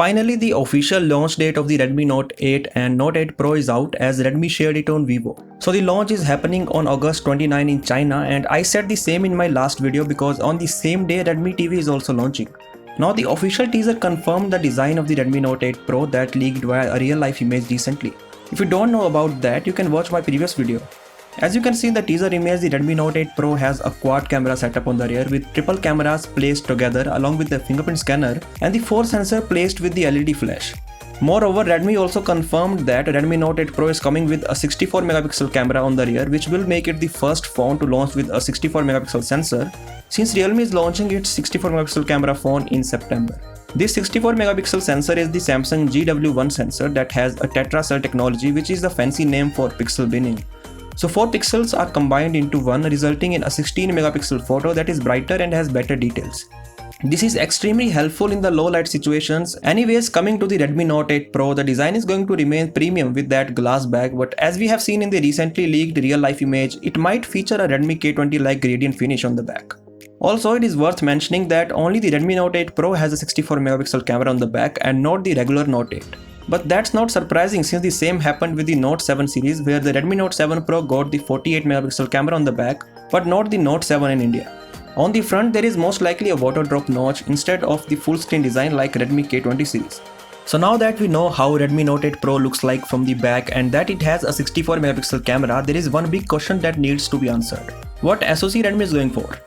Finally, the official launch date of the Redmi Note 8 and Note 8 Pro is out as Redmi shared it on Weibo. So the launch is happening on August 29 in China, and I said the same in my last video because on the same day Redmi TV is also launching. Now the official teaser confirmed the design of the Redmi Note 8 Pro that leaked via a real life image recently. If you don't know about that, you can watch my previous video. As you can see in the teaser image, the Redmi Note 8 Pro has a quad camera setup on the rear with triple cameras placed together along with the fingerprint scanner and the 4 sensor placed with the LED flash. Moreover, Redmi also confirmed that Redmi Note 8 Pro is coming with a 64 megapixel camera on the rear, which will make it the first phone to launch with a 64 megapixel sensor since Realme is launching its 64 megapixel camera phone in September. This 64 megapixel sensor is the Samsung GW1 sensor that has a tetra cell technology, which is the fancy name for pixel binning. So 4 pixels are combined into one, resulting in a 16 megapixel photo that is brighter and has better details. This is extremely helpful in the low light situations. Anyways, coming to the Redmi Note 8 Pro, the design is going to remain premium with that glass back, but as we have seen in the recently leaked real life image, it might feature a Redmi K20 like gradient finish on the back. Also, it is worth mentioning that only the Redmi Note 8 Pro has a 64 megapixel camera on the back and not the regular Note 8. But that's not surprising since the same happened with the Note 7 series, where the Redmi Note 7 Pro got the 48 megapixel camera on the back but not the Note 7 in India. On the front, there is most likely a water drop notch instead of the full screen design like Redmi K20 series. So now that we know how Redmi Note 8 Pro looks like from the back and that it has a 64 megapixel camera, there is one big question that needs to be answered. What SoC Redmi is going for?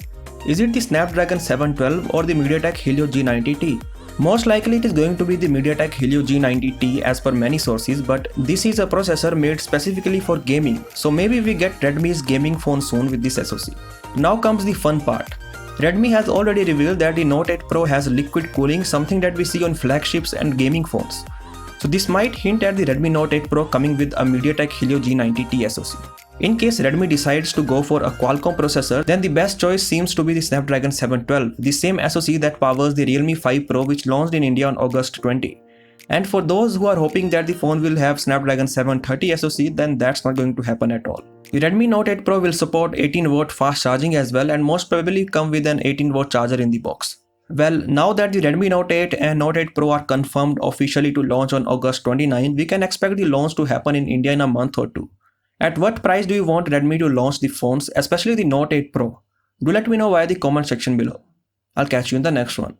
Is it the Snapdragon 712 or the MediaTek Helio G90T? Most likely it is going to be the MediaTek Helio G90T as per many sources, but this is a processor made specifically for gaming, so maybe we get Redmi's gaming phone soon with this SoC. Now comes the fun part. Redmi has already revealed that the Note 8 Pro has liquid cooling, something that we see on flagships and gaming phones. So this might hint at the Redmi Note 8 Pro coming with a MediaTek Helio G90T SoC. In case Redmi decides to go for a Qualcomm processor, then the best choice seems to be the Snapdragon 712, the same SoC that powers the Realme 5 Pro which launched in India on August 20. And for those who are hoping that the phone will have Snapdragon 730 SoC, then that's not going to happen at all. The Redmi Note 8 Pro will support 18-watt fast charging as well and most probably come with an 18-watt charger in the box. Well, now that the Redmi Note 8 and Note 8 Pro are confirmed officially to launch on August 29, we can expect the launch to happen in India in a month or two. At what price do you want Redmi to launch the phones, especially the Note 8 Pro? Do let me know via the comment section below. I'll catch you in the next one.